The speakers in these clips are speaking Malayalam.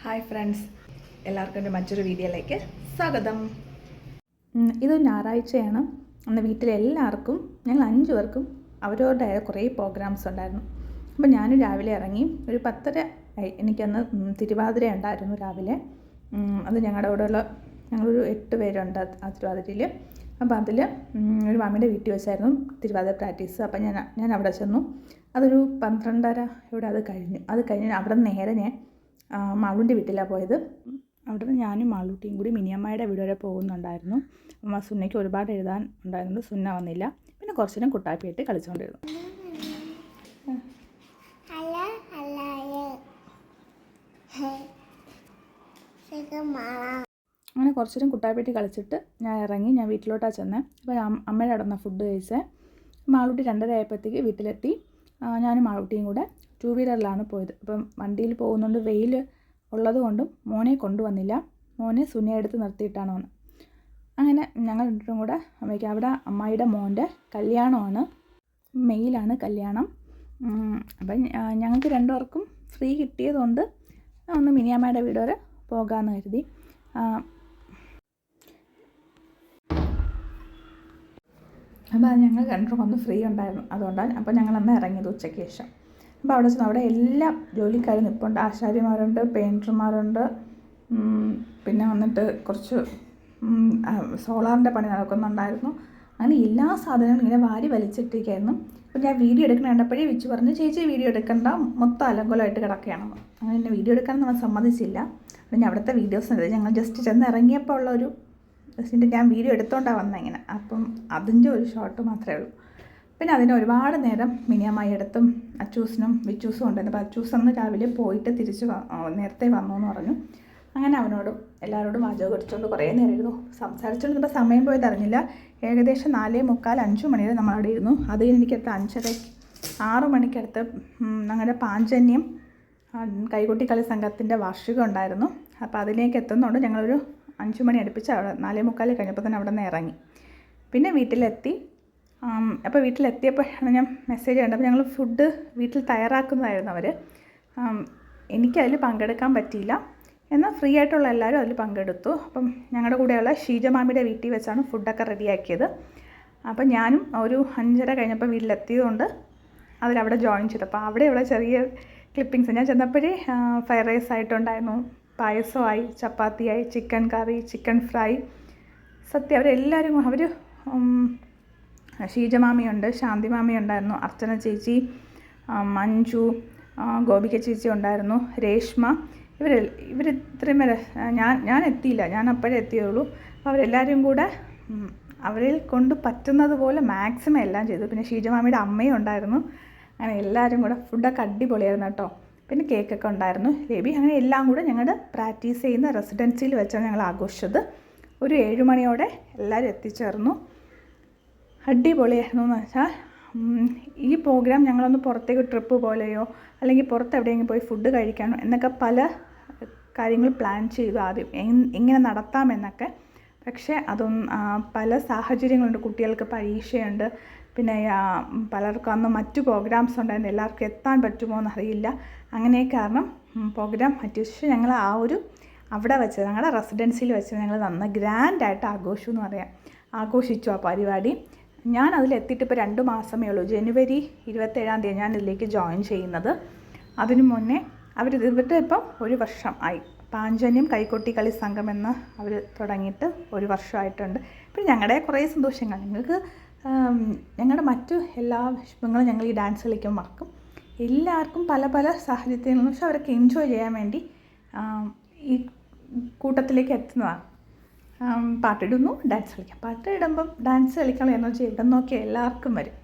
ഹായ് ഫ്രണ്ട്സ്, എല്ലാവർക്കും എൻ്റെ മറ്റൊരു വീഡിയോയിലേക്ക് സ്വാഗതം. ഇതൊരു ഞായറാഴ്ചയാണ്. അന്ന് വീട്ടിലെല്ലാവർക്കും ഞങ്ങൾ 5 പേർക്കും അവരവരുടേതായ കുറേ പ്രോഗ്രാംസ് ഉണ്ടായിരുന്നു. അപ്പോൾ ഞാനും രാവിലെ ഇറങ്ങി. ഒരു 10:30 എനിക്കന്ന് തിരുവാതിര ഉണ്ടായിരുന്നു രാവിലെ. അത് ഞങ്ങളൊരു 8 പേരുണ്ട് ആ തിരുവാതിരയിൽ. അപ്പോൾ അതിൽ ഒരു മാമിയുടെ വീട്ടിൽ വെച്ചായിരുന്നു തിരുവാതിര പ്രാക്ടീസ്. അപ്പം ഞാൻ അവിടെ ചെന്നു. അതൊരു 12:30 ഇവിടെ അത് കഴിഞ്ഞ് അവിടെ നേരെ ഞാൻ മാളൂൻ്റെ വീട്ടിലാണ് പോയത്. അവിടെ നിന്ന് ഞാനും മാളൂട്ടിയും കൂടി മിനിയമ്മയുടെ വീട് വരെ പോകുന്നുണ്ടായിരുന്നു. സുന്നയ്ക്ക് ഒരുപാട് എഴുതാൻ ഉണ്ടായിരുന്നു. സുന്ന വന്നില്ല. പിന്നെ കുറച്ച് നേരം കുട്ടാപ്പിയായിട്ട് കളിച്ചുകൊണ്ടിരുന്നു. അങ്ങനെ കുറച്ച് നേരം കുട്ടാപ്പിയായിട്ട് കളിച്ചിട്ട് ഞാൻ ഇറങ്ങി. ഞാൻ വീട്ടിലോട്ടാണ് ചെന്നത്. അപ്പോൾ അമ്മയുടെ അവിടെ നിന്ന് ഫുഡ് കഴിച്ചത്. മാളൂട്ടി 2:30 ആയപ്പോഴത്തേക്ക് വീട്ടിലെത്തി. ഞാനും മാളൂട്ടിയും കൂടെ 2 വീലറിലാണ് പോയത്. അപ്പം വണ്ടിയിൽ പോകുന്നുണ്ട്, വെയിൽ ഉള്ളത് കൊണ്ടും മോനെ കൊണ്ടുവന്നില്ല. മോനെ സുനയെടുത്ത് നിർത്തിയിട്ടാണ് വന്നത്. അങ്ങനെ ഞങ്ങൾ രണ്ടും കൂടെ അമ്മയ്ക്ക് അവിടെ അമ്മായിയുടെ മോൻ്റെ കല്യാണമാണ്. മെയിലാണ് കല്യാണം. അപ്പം ഞങ്ങൾക്ക് 2 പേർക്കും ഫ്രീ കിട്ടിയതുകൊണ്ട് ഒന്ന് മിനിയമ്മയുടെ വീട് വരെ പോകാമെന്ന് കരുതി. അപ്പോൾ അത് ഞങ്ങൾ 2 പേർക്കും ഒന്ന് ഫ്രീ ഉണ്ടായിരുന്നു. അതുകൊണ്ടാണ് അപ്പോൾ ഞങ്ങളന്ന് ഇറങ്ങിയത് ഉച്ചയ്ക്ക് ശേഷം. അപ്പോൾ അവിടെ ചെന്ന് അവിടെ എല്ലാ ജോലിക്കാരും നിൽപ്പുണ്ട്. ആശാരിമാരുണ്ട്, പെയിൻറ്റർമാരുണ്ട്, പിന്നെ വന്നിട്ട് കുറച്ച് സോളാറിൻ്റെ പണി നടക്കുന്നുണ്ടായിരുന്നു. അങ്ങനെ എല്ലാ സാധനങ്ങളും ഇങ്ങനെ വാരി വലിച്ചിട്ടിരിക്കുകയായിരുന്നു. അപ്പോൾ ഞാൻ വീഡിയോ എടുക്കണ കണ്ടപ്പോഴേ വിളിച്ച് പറഞ്ഞു, ചേച്ചി വീഡിയോ എടുക്കണ്ട, മൊത്തം അലങ്കോലമായിട്ട് കിടക്കുകയാണെന്ന്. അങ്ങനെ എന്നെ വീഡിയോ എടുക്കാനൊന്നും നമ്മൾ സമ്മതിച്ചില്ല. പിന്നെ അവിടുത്തെ വീഡിയോസ് ഉണ്ട്. ഞങ്ങൾ ജസ്റ്റ് ചെന്ന് ഇറങ്ങിയപ്പോൾ ഉള്ളൊരു ഞാൻ വീഡിയോ എടുത്തോണ്ടാണ് വന്നത് ഇങ്ങനെ. അപ്പം അതിൻ്റെ ഒരു ഷോട്ട് മാത്രമേ ഉള്ളൂ. പിന്നെ അതിന് ഒരുപാട് നേരം മിനിയമ്മായി അടുത്തും അച്ചൂസിനും വിച്ചൂസും ഉണ്ടായിരുന്നു. അപ്പോൾ അച്ചൂസന്ന് രാവിലെ പോയിട്ട് തിരിച്ച് നേരത്തെ വന്നു എന്ന് പറഞ്ഞു. അങ്ങനെ അവനോടും എല്ലാവരോടും വാചകം അടിച്ചുകൊണ്ട് കുറേ നേരം ഇരുന്നു. സംസാരിച്ചുകൊണ്ടിരുന്നപ്പോൾ സമയം പോയത് അറിഞ്ഞില്ല. ഏകദേശം 4:45, 5 മണി വരെ നമ്മളവിടെ ഇരുന്നു. അത് എനിക്കടുത്ത് 5:30, 6 മണിക്കടുത്ത് ഞങ്ങളുടെ പാഞ്ചന്യം കൈകൊട്ടി കളി സംഘത്തിൻ്റെ വാർഷികം ഉണ്ടായിരുന്നു. അപ്പോൾ അതിലേക്ക് എത്തുന്നതുകൊണ്ട് ഞങ്ങളൊരു 5 മണി അടുപ്പിച്ച് അവിടെ 4:45 കഴിഞ്ഞപ്പോൾ തന്നെ അവിടെ നിന്ന് ഇറങ്ങി. പിന്നെ വീട്ടിലെത്തി. അപ്പോൾ വീട്ടിലെത്തിയപ്പോഴാണ് ഞാൻ മെസ്സേജ് കണ്ടത്. അപ്പോൾ ഞങ്ങൾ ഫുഡ് വീട്ടിൽ തയ്യാറാക്കുന്നതായിരുന്നു അവർ. എനിക്കതിൽ പങ്കെടുക്കാൻ പറ്റിയില്ല. എന്നാൽ ഫ്രീ ആയിട്ടുള്ള എല്ലാവരും അതിൽ പങ്കെടുത്തു. അപ്പം ഞങ്ങളുടെ കൂടെയുള്ള ഷീജമാമിയുടെ വീട്ടിൽ വെച്ചാണ് ഫുഡൊക്കെ റെഡിയാക്കിയത്. അപ്പം ഞാനും ഒരു 5:30 കഴിഞ്ഞപ്പോൾ വീട്ടിലെത്തിയതുകൊണ്ട് അതിലവിടെ ജോയിൻ ചെയ്തു. അപ്പോൾ അവിടെയുള്ള ചെറിയ ക്ലിപ്പിങ്സ് ഞാൻ ചെന്നപ്പോഴേ ഫ്രൈഡ് റൈസ് ആയിട്ടുണ്ടായിരുന്നു, പായസമായി, ചപ്പാത്തിയായി, ചിക്കൻ കറി, ചിക്കൻ ഫ്രൈ. സത്യം അവരെല്ലാവരും അവർ ഷീജമാമിയുണ്ട്, ശാന്തി മാമി ഉണ്ടായിരുന്നു, അർച്ചന ചേച്ചി, മഞ്ജു, ഗോപിക ചേച്ചി ഉണ്ടായിരുന്നു, രേഷ്മ. ഇവരിത്രയും പേര് ഞാൻ എത്തിയില്ല. ഞാൻ അപ്പോഴേ എത്തിയുള്ളൂ. അപ്പോൾ അവരെല്ലാവരും കൂടെ അവരിൽ കൊണ്ട് പറ്റുന്നത് പോലെ മാക്സിമം എല്ലാം ചെയ്തു. പിന്നെ ഷീജമാമിയുടെ അമ്മയും ഉണ്ടായിരുന്നു. അങ്ങനെ എല്ലാവരും കൂടെ ഫുഡൊക്കെ അടിപൊളിയായിരുന്നു കേട്ടോ. പിന്നെ കേക്കൊക്കെ ഉണ്ടായിരുന്നു, ലേബി. അങ്ങനെ എല്ലാം കൂടെ ഞങ്ങളുടെ പ്രാക്ടീസ് ചെയ്യുന്ന റെസിഡൻസിയിൽ വെച്ചാണ് ഞങ്ങൾ ആഘോഷിച്ചത്. ഒരു 7 മണിയോടെ എല്ലാവരും എത്തിച്ചേർന്നു. അടിപൊളിയായിരുന്നു എന്ന് വെച്ചാൽ ഈ പ്രോഗ്രാം ഞങ്ങളൊന്ന് പുറത്തേക്ക് ട്രിപ്പ് പോലെയോ അല്ലെങ്കിൽ പുറത്ത് എവിടെയെങ്കിലും പോയി ഫുഡ് കഴിക്കാനോ എന്നൊക്കെ പല കാര്യങ്ങൾ പ്ലാൻ ചെയ്തു ആദ്യം എങ്ങനെ നടത്താമെന്നൊക്കെ. പക്ഷേ അതൊന്നും പല സാഹചര്യങ്ങളുണ്ട്. കുട്ടികൾക്ക് പരീക്ഷയുണ്ട്, പിന്നെ പലർക്കും അന്ന് മറ്റു പ്രോഗ്രാംസ് ഉണ്ടായിരുന്നു. എല്ലാവർക്കും എത്താൻ പറ്റുമോ എന്നറിയില്ല. അങ്ങനെ കാരണം പ്രോഗ്രാം മാറ്റി. പക്ഷേ ഞങ്ങൾ അവിടെ വെച്ച് ഞങ്ങളുടെ റെസിഡൻസിയിൽ വെച്ച് ഞങ്ങൾ നന്നായി ഗ്രാൻഡായിട്ട് ആഘോഷിച്ചു ആ പരിപാടി. ഞാൻ അതിലെത്തിയിട്ട് ഇപ്പോൾ 2 മാസമേ ഉള്ളൂ. ജനുവരി 27 ഞാൻ ഇതിലേക്ക് ജോയിൻ ചെയ്യുന്നത്. അതിനു മുന്നേ ഇവരുടെ ഇപ്പം 1 വർഷം ആയി. പാഞ്ചന്യം കൈകൊട്ടി കളി സംഘം എന്ന് അവർ തുടങ്ങിയിട്ട് 1 വർഷമായിട്ടുണ്ട്. പിന്നെ ഞങ്ങളുടെ കുറേ സന്തോഷങ്ങൾ ഞങ്ങളുടെ മറ്റു എല്ലാ വിഷമങ്ങളും ഞങ്ങൾ ഈ ഡാൻസ് കളിക്കുമ്പോൾ മറക്കും. എല്ലാവർക്കും പല പല സാഹചര്യങ്ങളിൽ പക്ഷെ അവരൊക്കെ എൻജോയ് ചെയ്യാൻ വേണ്ടി ഈ കൂട്ടത്തിലേക്ക് എത്തുന്നതാണ്. പാട്ടിടുന്നു, ഡാൻസ് കളിക്കാം. പാട്ടിടുമ്പം ഡാൻസ് കളിക്കണം എന്നുവെച്ചാൽ ഇവിടെ നോക്കിയാൽ എല്ലാവർക്കും വരും.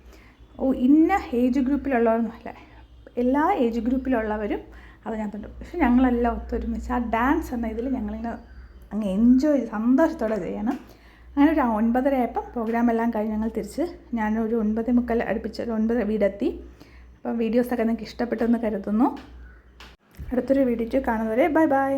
ഇന്ന ഏജ് ഗ്രൂപ്പിലുള്ളവരൊന്നുമല്ല, എല്ലാ ഏജ് ഗ്രൂപ്പിലുള്ളവരും അതിനകത്തുണ്ട്. പക്ഷെ ഞങ്ങളെല്ലാം ഒത്തൊരുമിച്ച് ആ ഡാൻസ് എന്ന ഇതിൽ ഞങ്ങളിങ്ങനെ അങ്ങ് എൻജോയ് സന്തോഷത്തോടെ ചെയ്യണം. അങ്ങനെ ഒരു 9:30 ആയപ്പം പ്രോഗ്രാം എല്ലാം കഴിഞ്ഞ് ഞങ്ങൾ തിരിച്ച് ഞാനൊരു 9:45 അടുപ്പിച്ച് 9 വീടെത്തി. അപ്പം വീഡിയോസൊക്കെ നിങ്ങൾക്ക് ഇഷ്ടപ്പെട്ടെന്ന് കരുതുന്നു. അടുത്തൊരു വീഡിയോ കാണുന്നവരെ ബൈ ബൈ.